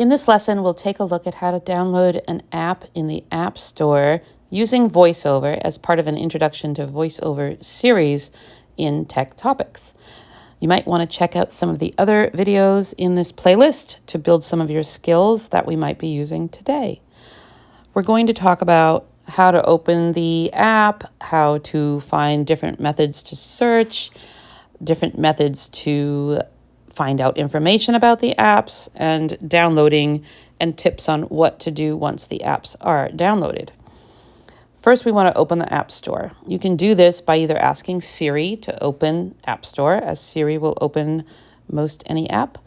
In this lesson, we'll take a look at how to download an app in the App Store using Voiceover as part of an Introduction to Voiceover series in Tech Topics. You might want to check out some of the other videos in this playlist to build some of your skills that we might be using today. We're going to talk about how to open the app, how to find different methods to search, different methods to find out information about the apps, and downloading and tips on what to do once the apps are downloaded. First, we want to open the App Store. You can do this by either asking Siri to open App Store, as Siri will open most any app.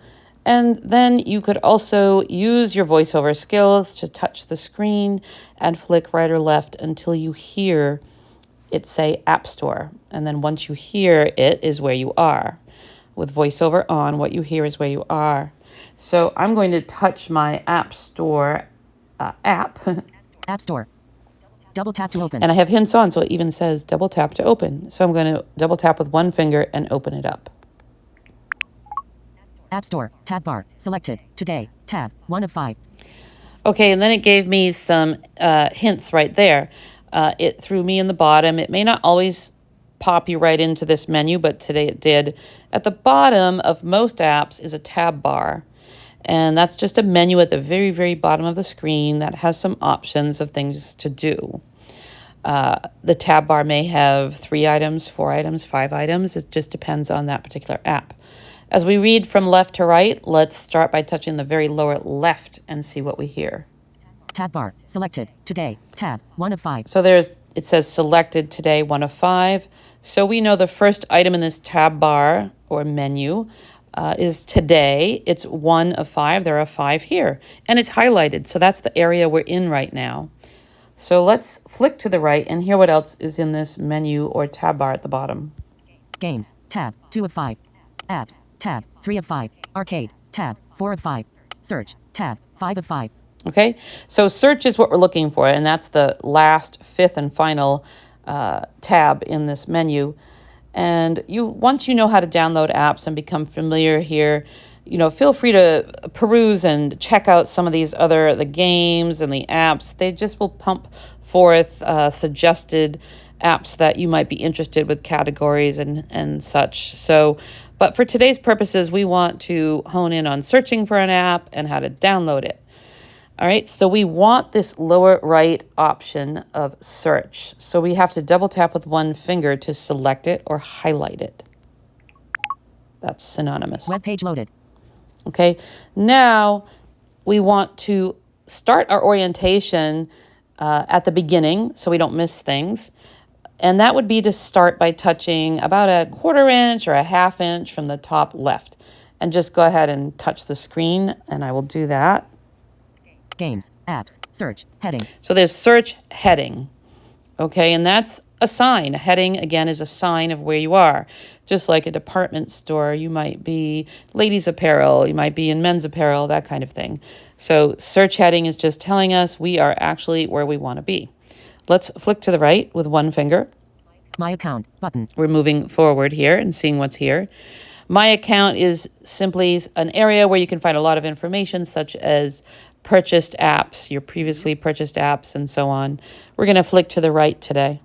And then you could also use your voiceover skills to touch the screen and flick right or left until you hear it say App Store. And then once you hear it is where you are. With voiceover on, what you hear is where you are. So I'm going to touch my App Store app. App Store. Double tap to open. And I have hints on, so it even says double tap to open. So I'm going to double tap with one finger and open it up. App Store. Tab bar. Selected. Today. Tab. 1 of 5. Okay, and then it gave me some hints right there. It threw me in the bottom. It may not always pop you right into this menu, but today it did. At the bottom of most apps is a tab bar. And that's just a menu at the very, very bottom of the screen that has some options of things to do. The tab bar may have 3 items, 4 items, 5 items. It just depends on that particular app. As we read from left to right, let's start by touching the very lower left and see what we hear. Tab bar. Selected. Today. Tab. 1 of 5. So it says selected today, 1 of 5. So we know the first item in this tab bar or menu is today. It's 1 of 5. There are 5 here. And it's highlighted. So that's the area we're in right now. So let's flick to the right and hear what else is in this menu or tab bar at the bottom. Games. Tab. 2 of 5. Apps. Tab. 3 of 5. Arcade. Tab. 4 of 5. Search. Tab. 5 of 5. Okay, so search is what we're looking for, and that's the last, 5th, and final tab in this menu. And once you know how to download apps and become familiar here, feel free to peruse and check out some of these the games and the apps. They just will pump forth suggested apps that you might be interested with categories and such. But for today's purposes, we want to hone in on searching for an app and how to download it. All right, so we want this lower right option of search. So we have to double tap with one finger to select it or highlight it. That's synonymous. Web page loaded. Okay, now we want to start our orientation at the beginning so we don't miss things. And that would be to start by touching about a 1/4 inch or a 1/2 inch from the top left. And just go ahead and touch the screen, and I will do that. Games, apps, search, heading. So there's search heading, okay? And that's a sign. A heading, again, is a sign of where you are. Just like a department store, you might be ladies' apparel, you might be in men's apparel, that kind of thing. So search heading is just telling us we are actually where we want to be. Let's flick to the right with one finger. My account, button. We're moving forward here and seeing what's here. My account is simply an area where you can find a lot of information, such as purchased apps, your previously purchased apps, and so on. We're going to flick to the right today.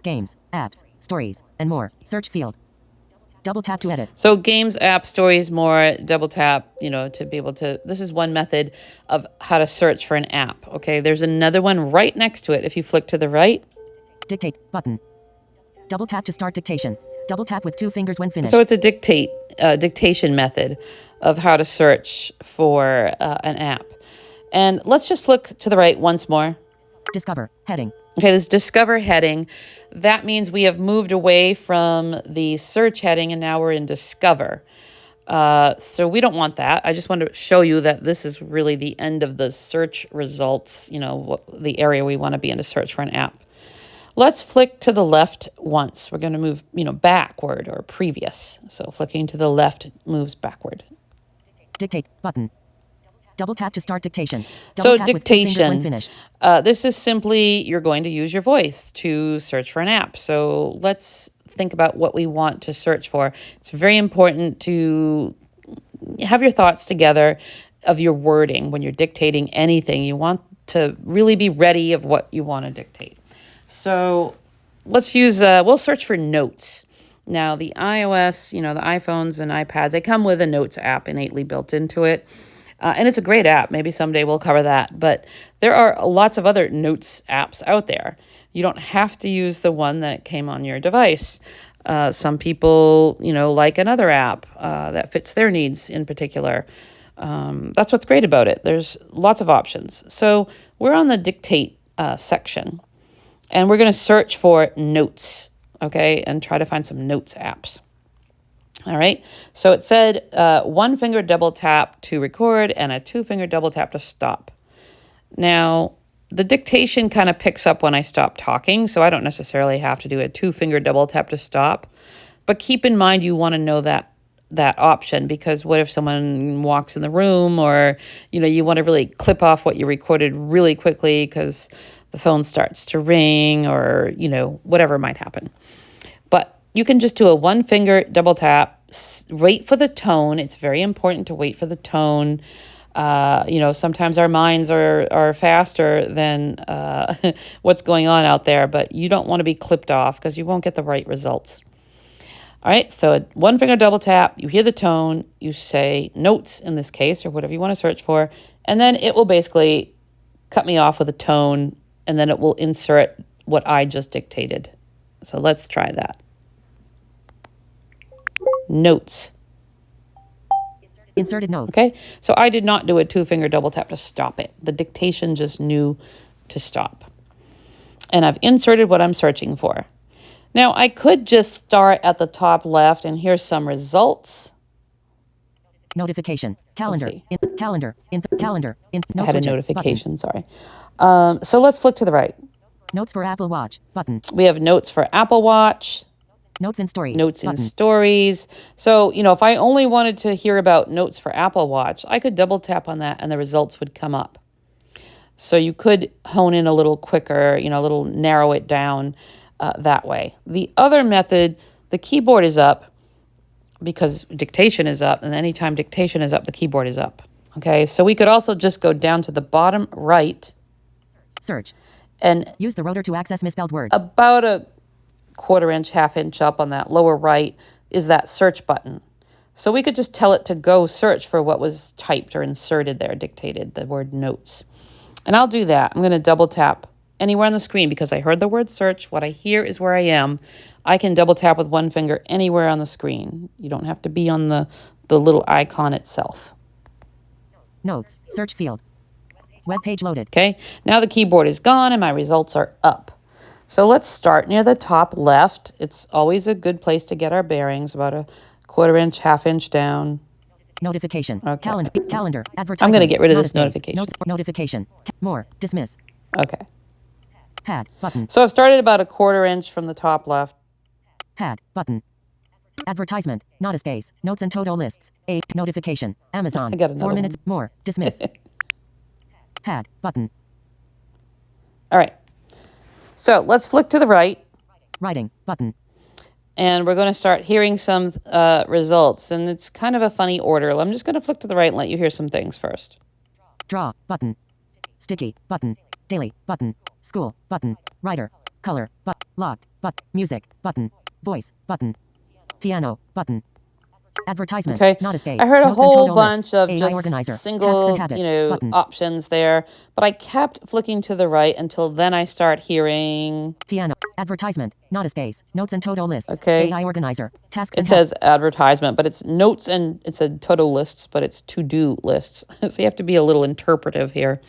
Games, apps, stories, and more. Search field. Double tap to edit. So games, apps, stories, more, double tap, to be able to, this is one method of how to search for an app. Okay, there's another one right next to it. If you flick to the right. Dictate, button. Double tap to start dictation. Double tap with 2 fingers when finished. So it's a dictation method of how to search for an app. And let's just flick to the right once more. Discover, heading. Okay, this discover heading, that means we have moved away from the search heading and now we're in discover. So we don't want that. I just want to show you that this is really the end of the search results, the area we want to be in to search for an app. Let's flick to the left once. We're going to move, backward or previous. So flicking to the left moves backward. Dictate, button. Double tap to start dictation. So Double tap with 2 fingers when dictation, finished. this is simply you're going to use your voice to search for an app. So let's think about what we want to search for. It's very important to have your thoughts together of your wording. When you're dictating anything, you want to really be ready of what you want to dictate. So let's use, we'll search for notes. Now, the iOS, the iPhones and iPads, they come with a Notes app innately built into it. And it's a great app. Maybe someday we'll cover that. But there are lots of other Notes apps out there. You don't have to use the one that came on your device. Some people, like another app that fits their needs in particular. That's what's great about it. There's lots of options. So we're on the dictate section. And we're going to search for notes, okay, and try to find some notes apps. All right, so it said 1 finger double tap to record and a 2 finger double tap to stop. Now, the dictation kind of picks up when I stop talking, so I don't necessarily have to do a 2 finger double tap to stop. But keep in mind you want to know that option, because what if someone walks in the room, or, you want to really clip off what you recorded really quickly because the phone starts to ring, or, whatever might happen. But you can just do a 1 finger double tap, wait for the tone. It's very important to wait for the tone. Sometimes our minds are faster than what's going on out there, but you don't want to be clipped off because you won't get the right results. All right, so 1 finger double tap, you hear the tone, you say notes in this case, or whatever you want to search for, and then it will basically cut me off with a tone, and then it will insert what I just dictated. So let's try that. Notes. Inserted notes. Okay, so I did not do a 2 finger double tap to stop it. The dictation just knew to stop. And I've inserted what I'm searching for. Now, I could just start at the top left, and here's some results. Notification. Calendar. Calendar. Calendar. I had a notification, sorry. So let's flick to the right. Notes for Apple Watch. Button. We have notes for Apple Watch. Notes and stories. Notes and stories. So, if I only wanted to hear about notes for Apple Watch, I could double tap on that and the results would come up. So you could hone in a little quicker, a little narrow it down that way. The other method, the keyboard is up because dictation is up, and anytime dictation is up, the keyboard is up. Okay, so we could also just go down to the bottom right. Search. And use the rotor to access misspelled words. About a 1/4 inch, 1/2 inch up on that lower right is that search button. So we could just tell it to go search for what was typed or inserted there, dictated, the word notes. And I'll do that. I'm going to double tap anywhere on the screen because I heard the word search. What I hear is where I am. I can double tap with 1 finger anywhere on the screen. You don't have to be on the little icon itself. Notes. Search field. Web page loaded. Okay. Now the keyboard is gone and my results are up. So let's start near the top left. It's always a good place to get our bearings, about a 1/4 inch, 1/2 inch down. Notification. Okay. Calendar. Advertisement. I'm going to get rid of this notification. Notes. Notification. More. Dismiss. Okay. Pad. Button. So I've started about a 1/4 inch from the top left. Pad. Button. Advertisement. Not a space. Notes and total lists. A. Notification. Amazon. I got another 4 minutes. one. More. Dismiss. Pad. Button. All right. So let's flick to the right. Writing. Button. And we're going to start hearing some results. And it's kind of a funny order. I'm just going to flick to the right and let you hear some things first. Draw. Button. Sticky. Button. Daily. Button. School. Button. Writer. Color. Locked. Music. Button. Voice. Button. Piano. Button. Advertisement. Okay. Not a space. I heard a Notes and whole total bunch lists. of AI just organizer. single, Tasks and habits. Button. options there. But I kept flicking to the right until then I start hearing. Piano. Advertisement. Not a space. Notes and total lists. Okay. AI organizer. Tasks It and says advertisement, but it's notes and it's a total lists, but it's to-do lists. So you have to be a little interpretive here.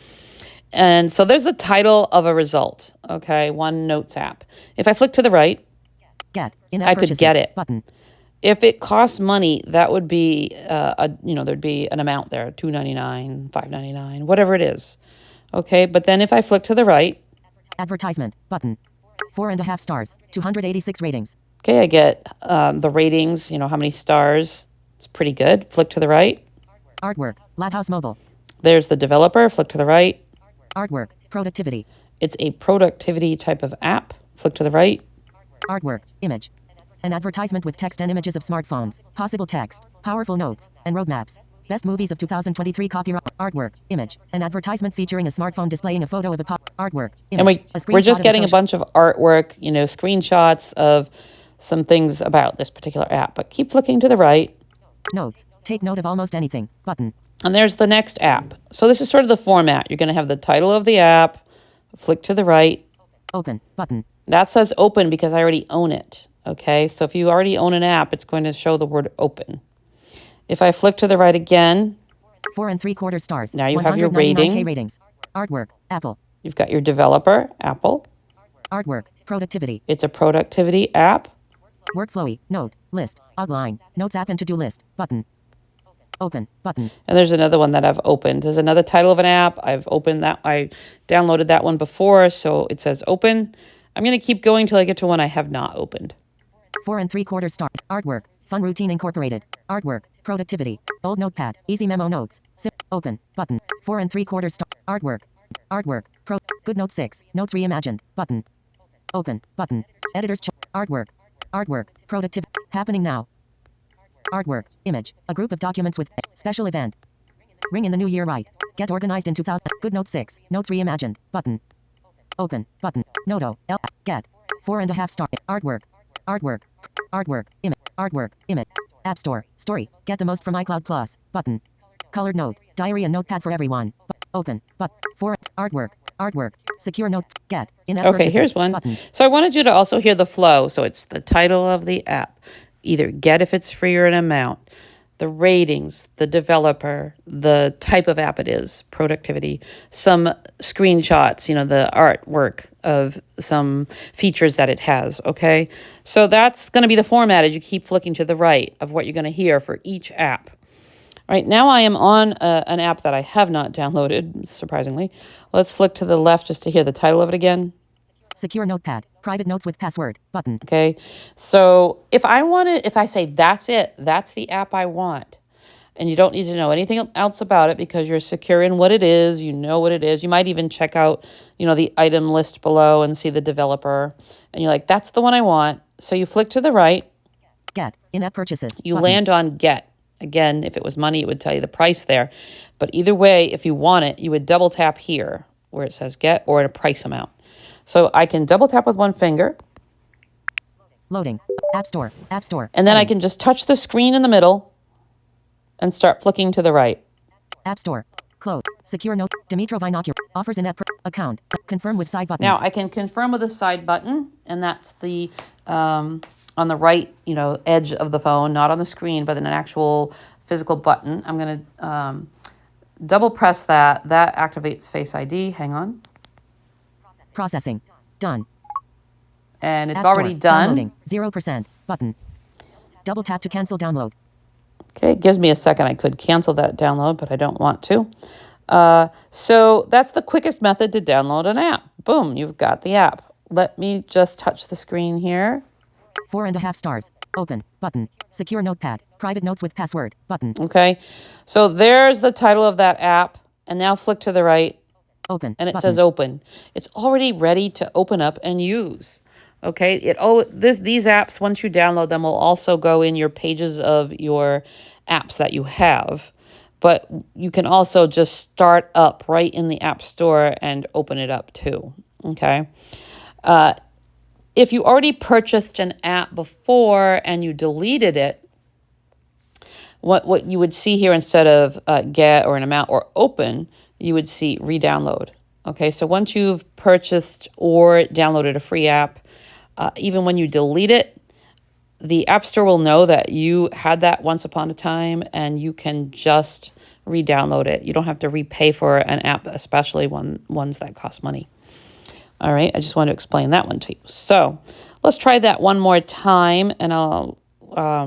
And so there's the title of a result. Okay. One notes app. If I flick to the right, Get. I could get it. Button. If it costs money, that would be, there'd be an amount there, $2.99, $5.99, whatever it is. Okay, but then if I flick to the right. Advertisement. Button. 4.5 stars. 286 ratings. Okay, I get the ratings, how many stars. It's pretty good. Flick to the right. Artwork. Lighthouse Mobile. There's the developer. Flick to the right. Artwork. Productivity. It's a productivity type of app. Flick to the right. Artwork. Image. An advertisement with text and images of smartphones, possible text, powerful notes, and roadmaps. Best movies of 2023 copyright artwork image. An advertisement featuring a smartphone displaying a photo of a artwork And image. A we're screenshot just of getting a bunch of artwork, you know, screenshots of some things about this particular app. But keep flicking to the right. Notes. Take note of almost anything. Button. And there's the next app. So this is sort of the format. You're going to have the title of the app. Flick to the right. Open. Button. That says open because I already own it. Okay, so if you already own an app, it's going to show the word open. If I flick to the right again, 4 3/4 stars. Now you have your 199K rating. ratings. Artwork. Apple. You've got your developer, Apple. Artwork. Productivity. It's a productivity app. Workflowy. Note. List. Outline. Notes app and to-do list. Button. Open. Button. And there's another one that I've opened. There's another title of an app. I've opened that. I downloaded that one before, so it says open. I'm going to keep going till I get to one I have not opened. 4 3/4 star. Artwork. Fun routine incorporated. Artwork. Productivity. Old notepad. Easy memo notes. Open. Button. 4 3/4 star. Artwork. Artwork. Good note 6. Notes reimagined. Button. Open. Button. Editor's artwork. Artwork. Productivity. Happening now. Artwork. Image. A group of documents with special event. Ring in the new year right. Get organized in 2000. Good note 6. Notes reimagined. Button. Open. Button. Noto. Get. 4 1/2 star. Artwork. Artwork. Artwork. Image. Artwork. Image. App Store. Story. Get the most from iCloud Plus. Button. Colored note. Diary and notepad for everyone. Open. But 4 artwork. Artwork. Secure note. Get. In-app Okay, purchases. here's one. Button. So I wanted you to also hear the flow. So it's the title of the app. Either get if it's free or an amount. The ratings, the developer, the type of app it is, productivity, some screenshots, you know, the artwork of some features that it has, okay? So that's going to be the format as you keep flicking to the right of what you're going to hear for each app. All right, now I am on an app that I have not downloaded, surprisingly. Let's flick to the left just to hear the title of it again. Secure notepad. Private notes with password. Button. Okay, so if I say that's it, that's the app I want, and you don't need to know anything else about it because you're secure in what it is, you know what it is. You might even check out, you know, the item list below and see the developer, and you're like, that's the one I want. So you flick to the right. Get. In-app purchases. You Button. land on get. Again, if it was money, it would tell you the price there. But either way, if you want it, you would double tap here where it says get or a price amount. So I can double tap with one finger. Loading. App Store. App Store. And then I can just touch the screen in the middle and start flicking to the right. App Store. Close. Secure note. Dimitro Vinocular. Offers in-app account. Confirm with side button. Now I can confirm with a side button, and that's the on the right, you know, edge of the phone, not on the screen, but in an actual physical button. I'm going to double press that. That activates Face ID. Hang on. Processing. Done. And it's App Store. already done. Downloading. 0%. Button. Double tap to cancel download. Okay, it gives me a second. I could cancel that download, but I don't want to. So that's the quickest method to download an app. Boom, you've got the app. Let me just touch the screen here. 4 1/2 stars. Open. Button. Secure notepad. Private notes with password. Button. Okay, so there's the title of that app. And now flick to the right. Open. And it button. says open. It's already ready to open up and use. Okay, these apps, once you download them, will also go in your pages of your apps that you have. But you can also just start up right in the App Store and open it up too. Okay. If you already purchased an app before and you deleted it, what you would see here instead of get or an amount or open, you would see re-download. Okay, so once you've purchased or downloaded a free app, even when you delete it, the App Store will know that you had that once upon a time and you can just re-download it. You don't have to repay for an app, especially ones that cost money. All right, I just want to explain that one to you. So let's try that one more time, and I'll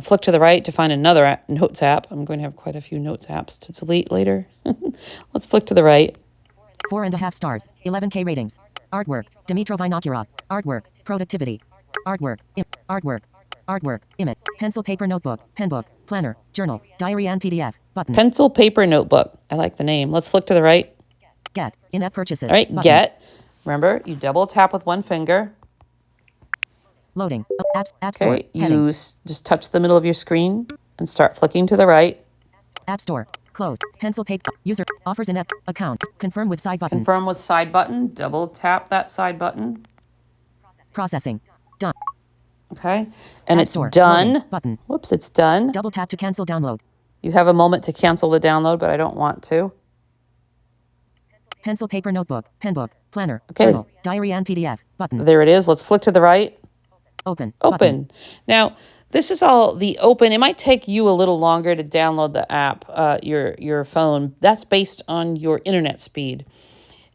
flick to the right to find another Notes app. I'm going to have quite a few Notes apps to delete later. Let's flick to the right. 4 1/2 stars. 11K ratings. Artwork. Dimitro Vinocular. Artwork. Productivity. Artwork. Artwork. Artwork. Image. Pencil, paper, notebook. Penbook. Planner. Journal. Diary and PDF. Button. Pencil, paper, notebook. I like the name. Let's flick to the right. Get. In-app purchases. All right, button. get. Remember, you double tap with one finger. Loading. App Store. Okay, you just touch the middle of your screen and start flicking to the right. App Store. Close. Pencil paper. User. Offers an app. Account. Confirm with side button. Confirm with side button. Double tap that side button. Processing. Done. Okay. And App it's Store. done. Loading. Button. Whoops, it's done. Double tap to cancel download. You have a moment to cancel the download, but I don't want to. Pencil paper notebook. Penbook. Planner. Okay. Journal. Diary and PDF. Button. There it is. Let's flick to the right. Open. Open. Button. Now, this is all the open. It might take you a little longer to download the app, your phone. That's based on your internet speed.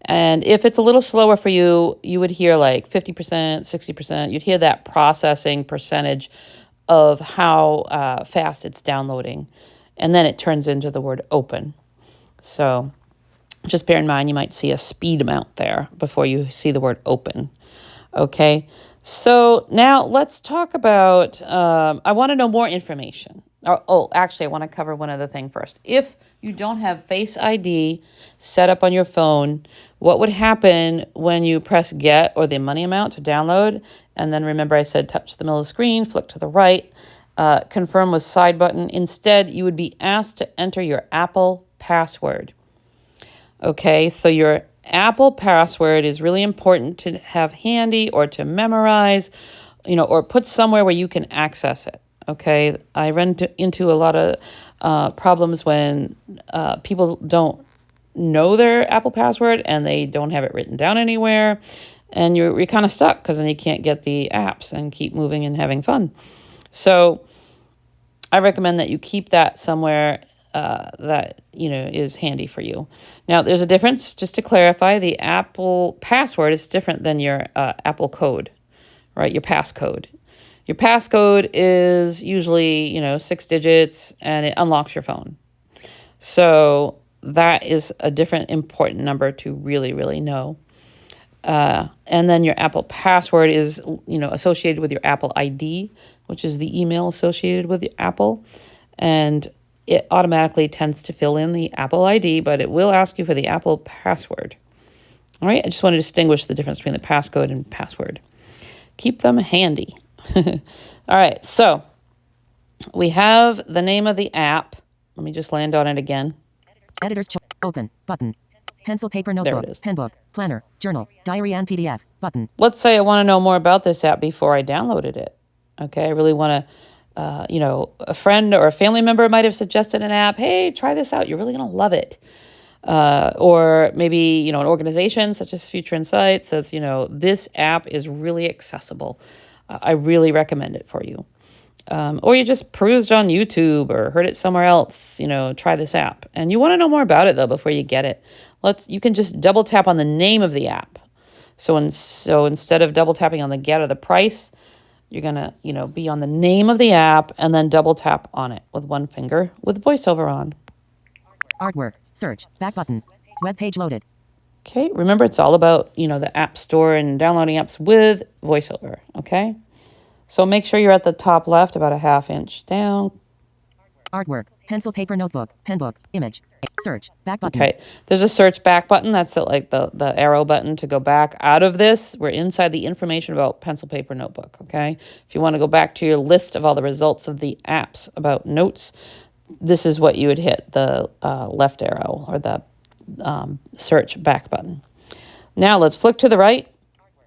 And if it's a little slower for you, you would hear like 50%, 60%. You'd hear that processing percentage of how fast it's downloading. And then it turns into the word open. So just bear in mind, you might see a speed amount there before you see the word open. Okay, so now let's talk about, I want to know more information. Actually, I want to cover one other thing first. If you don't have Face ID set up on your phone, what would happen when you press get or the money amount to download? And then remember I said touch the middle of the screen, flick to the right, confirm with side button. Instead, you would be asked to enter your Apple password. Okay, so your Apple password is really important to have handy or to memorize, or put somewhere where you can access it. Okay, I run into a lot of problems when people don't know their Apple password and they don't have it written down anywhere, and you're kind of stuck because then you can't get the apps and keep moving and having fun. So I recommend that you keep that somewhere that is handy for you. Now, there's a difference. Just to clarify, the Apple password is different than your Apple code, right? Your passcode. Your passcode is usually 6 digits, and it unlocks your phone. So that is a different important number to really, really know. And then your Apple password is associated with your Apple ID, which is the email associated with Apple, and it automatically tends to fill in the Apple ID, but it will ask you for the Apple password. All right, I just want to distinguish the difference between the passcode and password. Keep them handy. All right, so we have the name of the app. Let me just land on it again. Editor's choice. Open. Button. Pencil paper notebook. There it is. Penbook. Planner. Journal. Diary and PDF. Button. Let's say I want to know more about this app before I downloaded it. Okay, I really want to, a friend or a family member might have suggested an app. Hey, try this out. You're really going to love it. Or maybe, an organization such as Future Insight says, this app is really accessible. I really recommend it for you. Or you just perused on YouTube or heard it somewhere else, try this app. And you want to know more about it, though, before you get it. You can just double tap on the name of the app. So instead of double tapping on the get or the price, you're going to, be on the name of the app and then double tap on it with one finger with VoiceOver on. Artwork. Search. Back button. Web page loaded. Okay, remember it's all about, the App Store and downloading apps with VoiceOver, okay? So make sure you're at the top left, about a ½ inch down. Artwork. Pencil paper notebook. Penbook. Image. Search. Back button. Okay, there's a search back button. That's the arrow button to go back out of this. We're inside the information about pencil paper notebook, okay? If you want to go back to your list of all the results of the apps about notes, this is what you would hit, the left arrow or the search back button. Now let's flick to the right.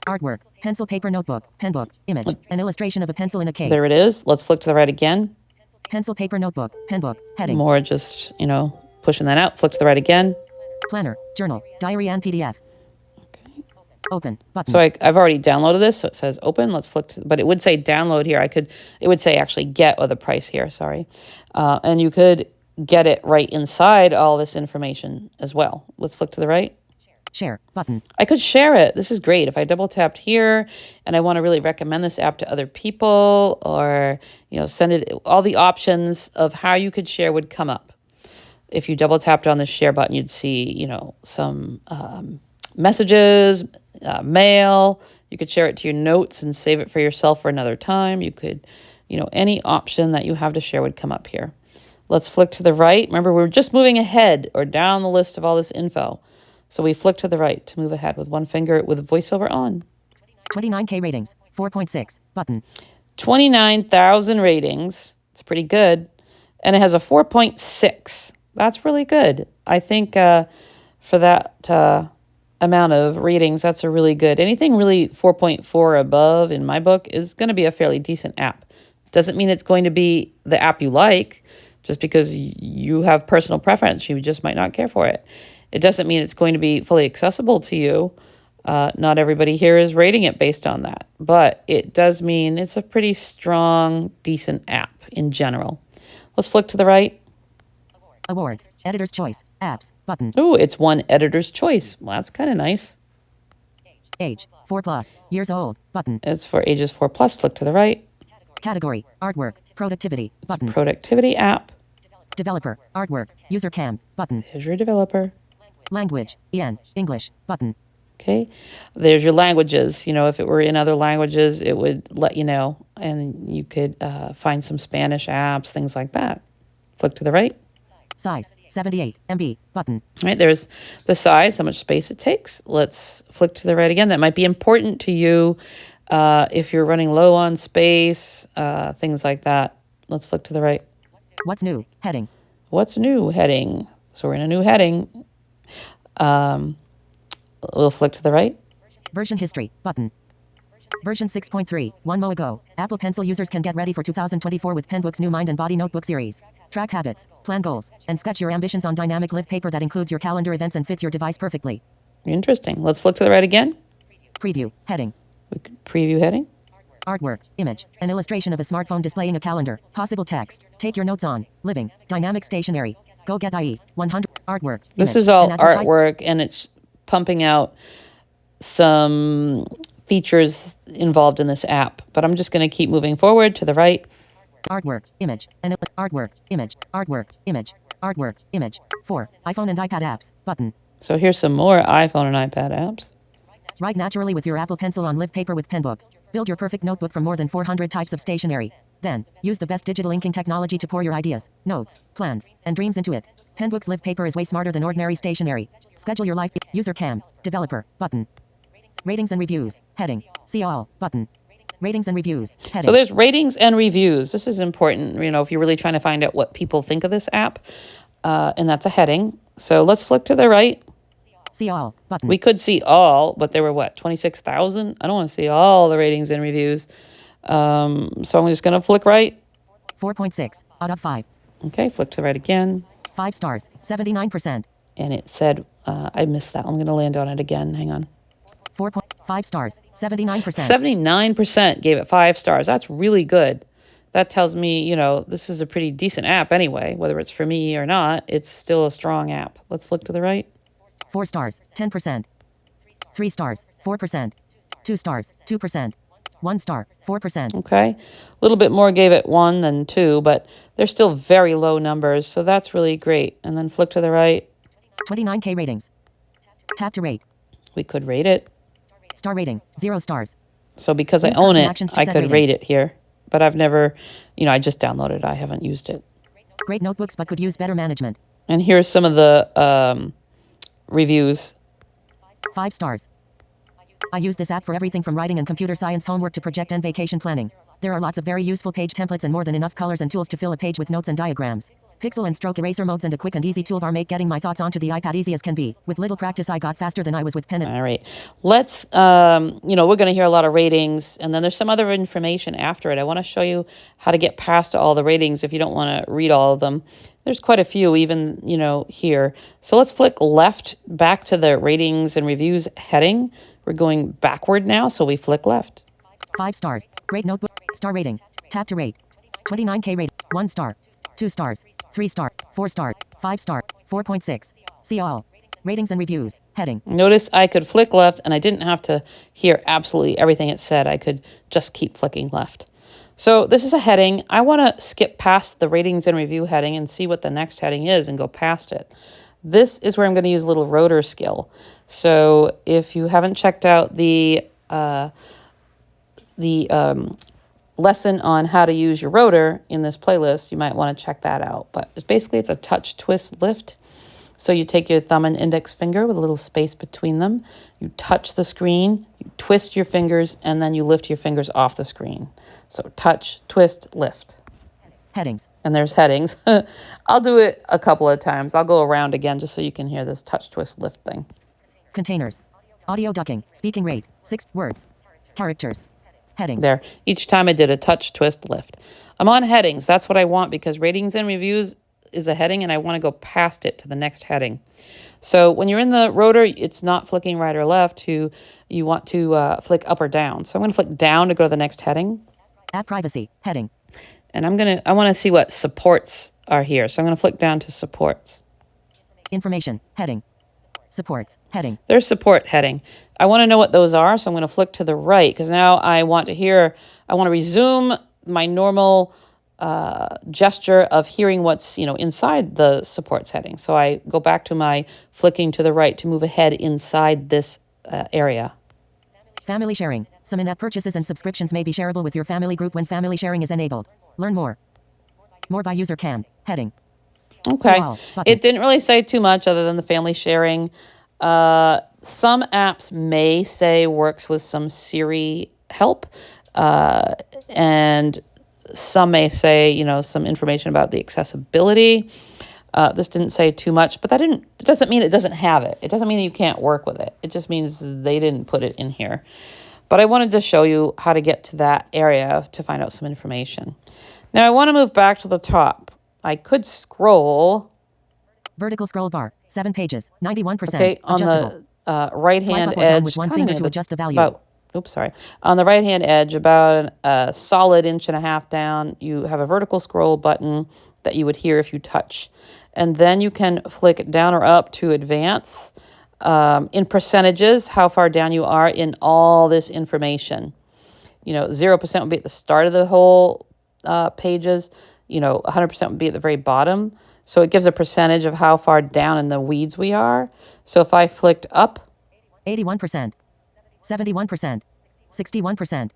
Artwork. Pencil paper notebook. Penbook. Image. An illustration of a pencil in a case. There it is. Let's flick to the right again. Pencil paper notebook. Penbook. Heading. More just, pushing that out. Flick to the right again. Planner. Journal. Diary and PDF. Okay. Open. Button. So I've already downloaded this, so it says open. Let's flick to, but it would say download here. It would say actually get or the price here, sorry. And you could get it right inside all this information as well. Let's flick to the right. Share. Button. I could share it. This is great. If I double tapped here and I want to really recommend this app to other people or, send it, all the options of how you could share would come up. If you double tapped on the share button, you'd see, some messages, mail. You could share it to your notes and save it for yourself for another time. You could, any option that you have to share would come up here. Let's flick to the right. Remember, we're just moving ahead or down the list of all this info. So we flick to the right to move ahead with one finger with VoiceOver on. 29K ratings. 4.6. Button. 29,000 ratings. It's pretty good. And it has a 4.6. That's really good. I think for that amount of ratings, that's a really good. Anything really 4.4 above in my book is going to be a fairly decent app. Doesn't mean it's going to be the app you like just because you have personal preference. You just might not care for it. It doesn't mean it's going to be fully accessible to you. Not everybody here is rating it based on that, but it does mean it's a pretty strong, decent app in general. Let's flick to the right. Awards. Editor's choice. Apps. Button. Oh, it's one editor's choice. Well, that's kind of nice. Age. 4 plus. Years old. Button. It's for ages 4 plus. Flick to the right. Category. Artwork. Productivity. Button. Productivity app. Developer. Artwork. User cam. Button. There's your developer. Language. EN. English. Button. Okay. There's your languages. You know, if it were in other languages, it would let you know. And you could find some Spanish apps, things like that. Flick to the right. Size. 78 MB. Button. All right, there's the size, how much space it takes. Let's flick to the right again. That might be important to you if you're running low on space, things like that. Let's flick to the right. What's new? Heading. What's new? Heading. So we're in a new heading. We'll flick to the right. Version history. Button. Version 6.3. 1 mo ago. Apple Pencil users can get ready for 2024 with Penbook's new Mind and Body Notebook series. Track habits, plan goals, and sketch your ambitions on dynamic live paper that includes your calendar events and fits your device perfectly. Interesting. Let's flick to the right again. Preview. Heading. We could preview heading. Artwork. Image. An illustration of a smartphone displaying a calendar. Possible text. Take your notes on. Living. Dynamic stationery. Go get IE. 100. Artwork. This image, is all and artwork, and it's pumping out some features involved in this app. But I'm just going to keep moving forward to the right. Artwork, image, and artwork, image, artwork, image, artwork, image. 4. iPhone and iPad apps. Button. So here's some more iPhone and iPad apps. Write naturally with your Apple Pencil on live paper with Penbook. Build your perfect notebook from more than 400 types of stationery. Then, use the best digital inking technology to pour your ideas, notes, plans, and dreams into it. Penbook's live paper is way smarter than ordinary stationery. Schedule your life. User cam. Developer. Button. Ratings and reviews. Heading. See all. Button. Ratings and reviews. Heading. So there's ratings and reviews. This is important, you know, if you're really trying to find out what people think of this app. And that's a heading. So let's flick to the right. See all. Button. We could see all, but there were what, 26,000? I don't want to see all the ratings and reviews. So I'm just going to flick right. 4.6 out of 5. Okay, flick to the right again. 5 stars. 79%. And it said, I missed that. I'm going to land on it again. Hang on. 4.5 stars. 79%. 79% gave it 5 stars. That's really good. That tells me, you know, this is a pretty decent app anyway. Whether it's for me or not, it's still a strong app. Let's flick to the right. 4 stars. 10%. 3 stars. 4%. 2 stars. 2%. 1 star. 4%. Okay. A little bit more gave it 1 than 2, but they're still very low numbers. So that's really great. And then flick to the right. 29K ratings. Tap to rate. We could rate it. Star rating. 0 stars. So because I Use own custom it, actions to I set could rating. rate it here. But I've never, you know, I just downloaded it. I haven't used it. Great notebooks but could use better management. And here's some of the reviews. 5 stars. I use this app for everything from writing and computer science homework to project and vacation planning. There are lots of very useful page templates and more than enough colors and tools to fill a page with notes and diagrams. Pixel and stroke eraser modes and a quick and easy toolbar make getting my thoughts onto the iPad easy as can be. With little practice I got faster than I was with pen and... All right. Let's, you know, we're going to hear a lot of ratings, and then there's some other information after it. I want to show you how to get past all the ratings if you don't want to read all of them. There's quite a few even, you know, here. So let's flick left back to the ratings and reviews heading. We're going backward now, so we flick left. 5 stars. Great notebook. Star rating. Tap to rate. 29K rate. 1 star. 2 stars. 3 stars. 4 stars. 5 star. 4.6. See all. Ratings and reviews. Heading. Notice I could flick left, and I didn't have to hear absolutely everything it said. I could just keep flicking left. So this is a heading. I want to skip past the ratings and review heading and see what the next heading is and go past it. This is where I'm going to use a little rotor skill. So if you haven't checked out the lesson on how to use your rotor in this playlist, you might want to check that out. But basically it's a touch, twist, lift. So you take your thumb and index finger with a little space between them. You touch the screen, you twist your fingers, and then you lift your fingers off the screen. So touch, twist, lift. Headings. And there's headings. I'll do it a couple of times. I'll go around again just so you can hear this touch, twist, lift thing. Containers. Audio ducking. Speaking rate. 6 words. Characters. Headings. There. Each time I did a touch, twist, lift. I'm on headings. That's what I want because ratings and reviews is a heading and I want to go past it to the next heading. So when you're in the rotor, it's not flicking right or left. You want to flick up or down. So I'm going to flick down to go to the next heading. App privacy. Heading. And I want to see what supports are here. So I'm going to flick down to supports. Information. Heading. Supports. Heading. There's support heading. I want to know what those are, so I'm going to flick to the right because now I want to resume my normal gesture of hearing what's inside the supports heading. So I go back to my flicking to the right to move ahead inside this area. Family sharing. Some in-app purchases and subscriptions may be shareable with your family group when family sharing is enabled. Learn more. More by user can. Heading. Okay. It didn't really say too much other than the family sharing. Some apps may say works with some Siri help. And some may say, some information about the accessibility. This didn't say too much, but it doesn't mean it doesn't have it. It doesn't mean you can't work with it. It just means they didn't put it in here. But I wanted to show you how to get to that area to find out some information. Now I want to move back to the top. I could scroll. Vertical scroll bar, 7 pages, 91%. Okay, on adjustable. The right-hand Swipe up or down edge. with one finger to adjust the value. On the right-hand edge, about a solid 1.5 inches down, you have a vertical scroll button that you would hear if you touch. And then you can flick down or up to advance in percentages, how far down you are in all this information. 0% would be at the start of the whole pages. 100% would be at the very bottom. So it gives a percentage of how far down in the weeds we are. So if I flicked up. 81%, 71%, 61%,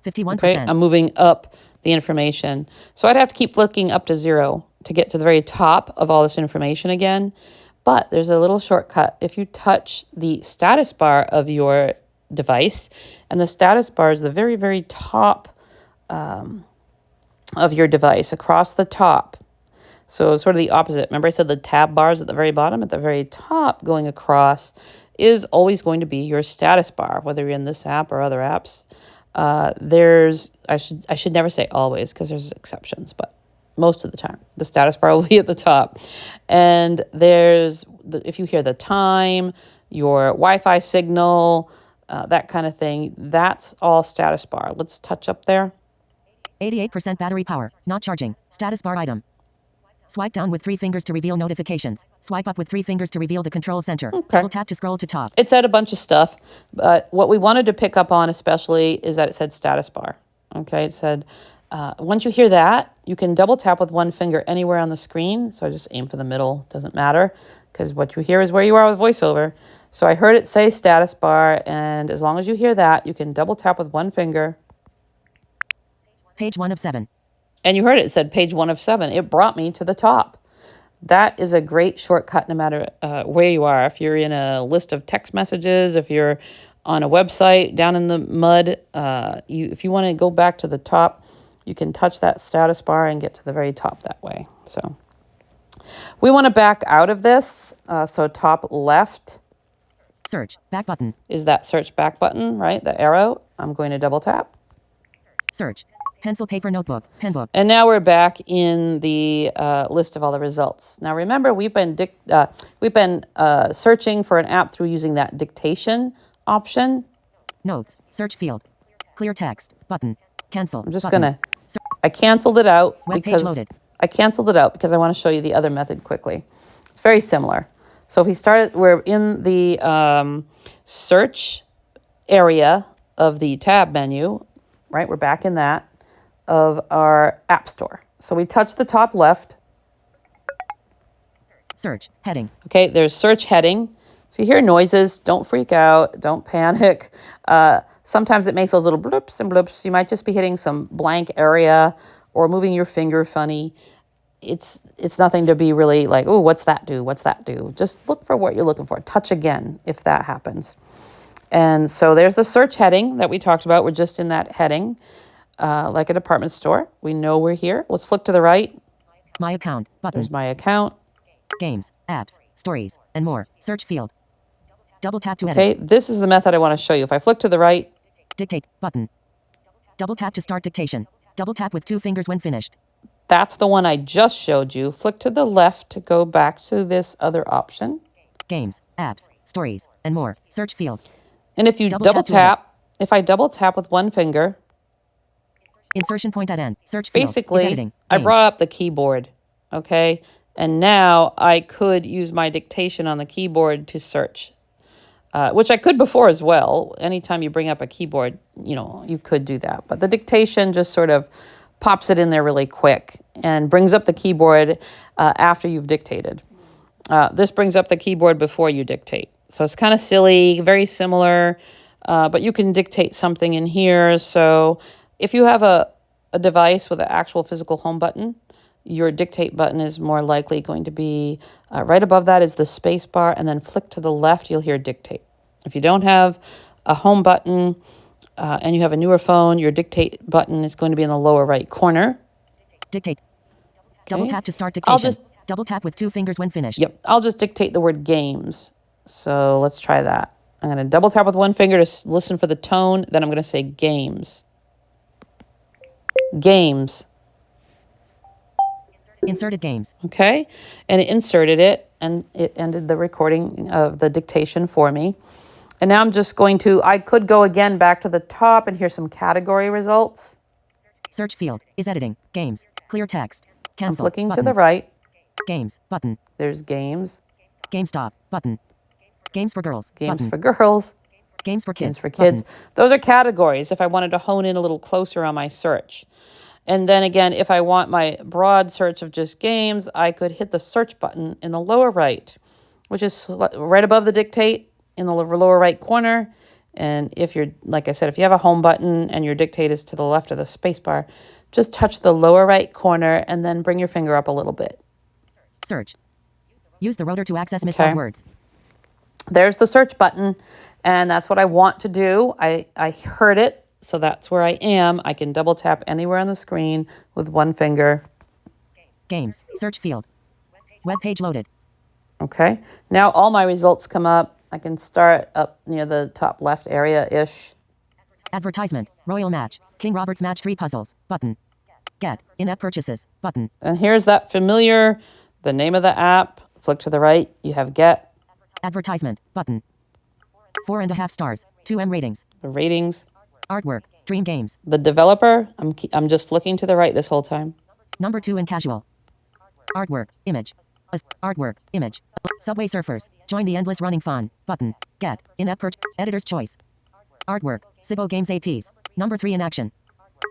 51%. Okay, I'm moving up the information. So I'd have to keep flicking up to 0 to get to the very top of all this information again. But there's a little shortcut. If you touch the status bar of your device, and the status bar is the very, very top of your device, across the top. So sort of the opposite. Remember I said the tab bars at the very bottom? At the very top going across is always going to be your status bar, whether you're in this app or other apps. I should never say always because there's exceptions, but most of the time the status bar will be at the top. And if you hear the time, your Wi-Fi signal, that kind of thing, that's all status bar. Let's touch up there. 88% battery power, not charging. Status bar item. Swipe down with 3 fingers to reveal notifications. Swipe up with 3 fingers to reveal the control center. Okay. Double tap to scroll to top. It said a bunch of stuff, but what we wanted to pick up on especially is that it said status bar. Okay, it said, once you hear that, you can double tap with 1 finger anywhere on the screen. So I just aim for the middle, doesn't matter, because what you hear is where you are with VoiceOver. So I heard it say status bar, and as long as you hear that, you can double tap with 1 finger. Page 1 of 7. And you heard it said page 1 of 7. It brought me to the top. That is a great shortcut no matter where you are. If you're in a list of text messages, if you're on a website down in the mud, if you want to go back to the top, you can touch that status bar and get to the very top that way. So we want to back out of this. So top left. Search, back button. Is that search back button, right? The arrow. I'm going to double tap. Search. Pencil, paper, notebook, pen book. And now we're back in the list of all the results. Now remember, we've been searching for an app through using that dictation option. Notes, search field, clear text, button, cancel. I'm just I canceled it out because I want to show you the other method quickly. It's very similar. So if we're in the search area of the tab menu, right? We're back in that. Of our app store. So we touch the top left. Search heading. Okay, there's search heading. If you hear noises, don't freak out, don't panic. Sometimes it makes those little bloops and bloops. You might just be hitting some blank area or moving your finger funny. It's nothing to be really like, oh, what's that do? What's that do? Just look for what you're looking for. Touch again if that happens. And so there's the search heading that we talked about. We're just in that heading. like a department store. We know we're here. Let's flick to the right. My account button. There's my account. Games, apps, stories, and more. Search field. Double tap to edit. Okay, this is the method I want to show you. If I flick to the right, Dictate button. Double tap to start dictation. Double tap with 2 fingers when finished. that's the one I just showed you. Flick to the left to go back to this other option. Games, apps, stories, and more. Search field. And if you double tap, if I double tap with one finger, Insertion point at end. Search field. basically, Editing. I Games. brought up the keyboard, okay? And now I could use my dictation on the keyboard to search, which I could before as well. Anytime you bring up a keyboard, you know, you could do that. But the dictation just sort of pops it in there really quick and brings up the keyboard after you've dictated. This brings up the keyboard before you dictate. So it's kind of silly, very similar, but you can dictate something in here. So if you have a device with an actual physical home button, your dictate button is more likely going to be right above that is the space bar, and then flick to the left, you'll hear dictate. If you don't have a home button and you have a newer phone, your dictate button is going to be in the lower right corner. Dictate. Double tap to start I'll dictation. Double tap with 2 fingers when finished. Yep, I'll just dictate the word games. So let's try that. I'm going to double tap with one finger to listen for the tone. Then I'm going to say games. Games. Inserted games. Okay, and it inserted it, and it ended the recording of the dictation for me. And now I'm just going to, I could go again back to the top and here's some category results. Search field is editing. Games. Clear text. I'm Cancel. flicking button. to the right. Games. Button. There's games. GameStop. Button. Games for girls. Games button. for girls. Games for kids. Games for kids. Button. Those are categories if I wanted to hone in a little closer on my search. And then again, if I want my broad search of just games, I could hit the search button in the lower right, which is right above the dictate in the lower right corner. And if you're, like I said, if you have a home button and your dictate is to the left of the space bar, just touch the lower right corner and then bring your finger up a little bit. Search. Use the rotor to access misspelled words. There's the search button, and that's what I want to do. I heard it. So that's where I am. I can double tap anywhere on the screen with one finger. Games. Search field. Web page loaded. Okay. Now all my results come up. I can start up near the top left area-ish. Advertisement. Royal Match. King Robert's Match 3 puzzles. Button. Get. In-app purchases. Button. And here's that familiar, the name of the app. Flick to the right. You have Get. Advertisement. Button. 4.5 stars. 2M ratings. The ratings. Artwork. Dream Games. The developer. I'm just flicking to the right this whole time. Number 2 in casual. Artwork. Image. Artwork. Image. Subway Surfers. Join the endless running fun. Button. Get. In-app purchase. Editor's choice. Artwork. Cibo Games APs. Number 3 in action.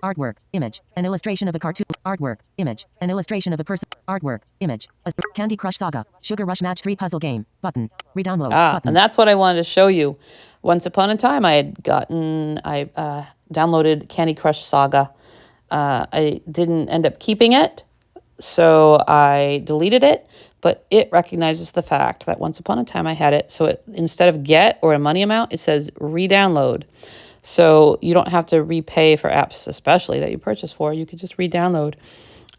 Artwork. Image. An illustration of a cartoon. Artwork. Image. An illustration of a person. Artwork. Image. A Candy Crush Saga. Sugar Rush Match 3 puzzle game. Button. Redownload. Button. And that's what I wanted to show you. Once upon a time, I downloaded Candy Crush Saga. I didn't end up keeping it, so I deleted it. But it recognizes the fact that once upon a time I had it. So it, instead of get or a money amount, it says re-download. So you don't have to repay for apps, especially that you purchase for. You could just re-download.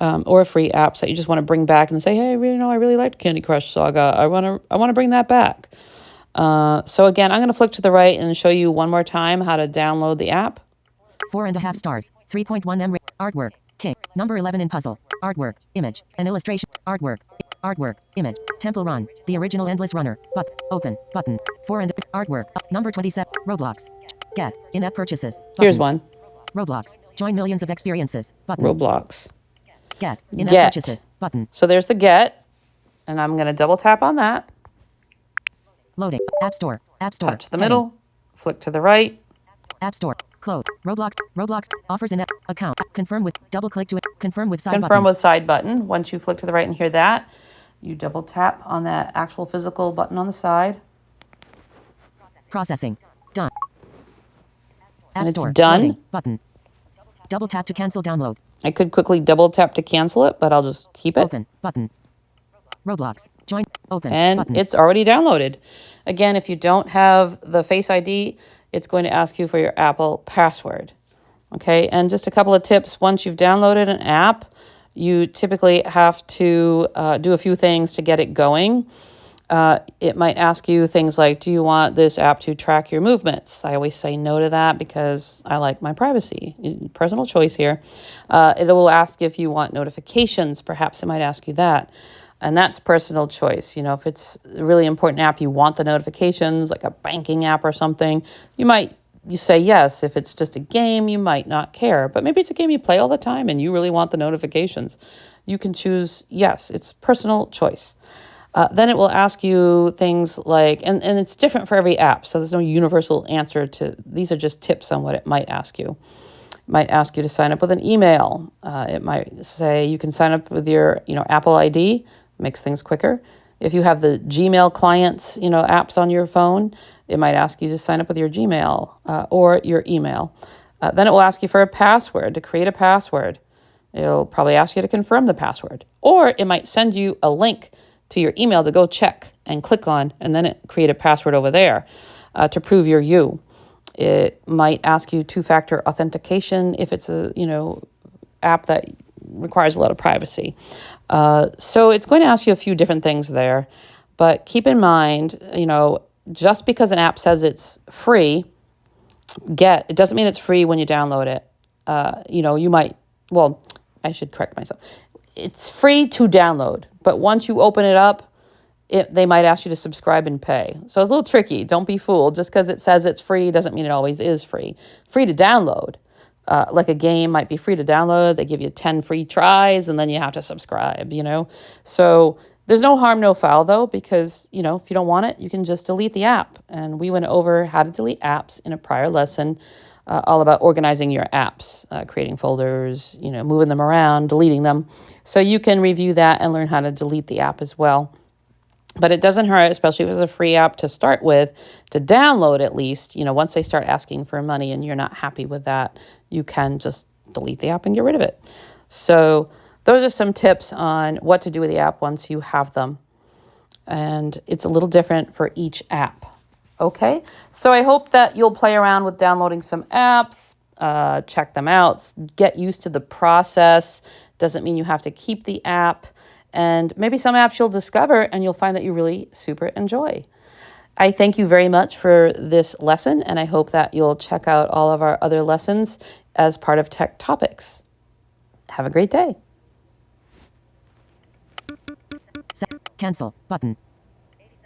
Or free apps that you just want to bring back and say, hey, I really liked Candy Crush Saga. I want to bring that back. So again, I'm going to flick to the right and show you one more time how to download the app. 4.5 stars. 3.1M artwork. King. Number 11 in puzzle. Artwork. Image. An illustration. Artwork. Artwork. Image. Temple Run. The original Endless Runner. Open. Button. 4 and artwork. Number 27. Roblox. Get. In-app purchases. Button. Here's one. Roblox. Join millions of experiences. Button. Roblox. Get. In-app purchases. Button. So there's the get. And I'm going to double tap on that. Loading. App Store. App Store. Touch the middle. Flick to the right. App Store. Close. Roblox offers an account. Confirm with double click to it. Confirm with side button. Confirm with side button. Once you flick to the right and hear that, you double tap on that actual physical button on the side. Processing. Done. App And it's Store. done. Loading. Button. Double tap to cancel download. I could quickly double tap to cancel it, but I'll just keep it. Open. Button. Roblox. Join. Open. And button. it's already downloaded. Again, if you don't have the Face ID, it's going to ask you for your Apple password. Okay, and just a couple of tips. Once you've downloaded an app, you typically have to do a few things to get it going. It might ask you things like, do you want this app to track your movements? I always say no to that because I like my privacy. Personal choice here. It will ask if you want notifications. Perhaps it might ask you that. And that's personal choice. You know, if it's a really important app, you want the notifications, like a banking app or something, you say yes. If it's just a game, you might not care. But maybe it's a game you play all the time and you really want the notifications. You can choose yes. It's personal choice. Then it will ask you things like, and it's different for every app, so there's no universal answer to, these are just tips on what it might ask you. It might ask you to sign up with an email. It might say you can sign up with your, Apple ID, makes things quicker. If you have the Gmail clients, apps on your phone, it might ask you to sign up with your Gmail or your email. Then it will ask you for a password, to create a password. It'll probably ask you to confirm the password, or it might send you a link to your email to go check and click on, and then it create a password over there to prove you're you. It might ask you two-factor authentication if it's a app that requires a lot of privacy. So it's going to ask you a few different things there, but keep in mind, just because an app says it's free, it doesn't mean it's free when you download it. I should correct myself. It's free to download, but once you open it up, they might ask you to subscribe and pay. So it's a little tricky. Don't be fooled. Just because it says it's free doesn't mean it always is free. Free to download. Like a game might be free to download. They give you 10 free tries and then you have to subscribe, So there's no harm, no foul though, because, if you don't want it, you can just delete the app. And we went over how to delete apps in a prior lesson, all about organizing your apps, creating folders, moving them around, deleting them. So you can review that and learn how to delete the app as well. But it doesn't hurt, especially if it's a free app to start with, to download at least. Once they start asking for money and you're not happy with that, you can just delete the app and get rid of it. So those are some tips on what to do with the app once you have them. And it's a little different for each app. Okay, so I hope that you'll play around with downloading some apps, check them out, get used to the process. Doesn't mean you have to keep the app. And maybe some apps you'll discover and you'll find that you really super enjoy. I thank you very much for this lesson, and I hope that you'll check out all of our other lessons as part of Tech Topics. Have a great day. Cancel button.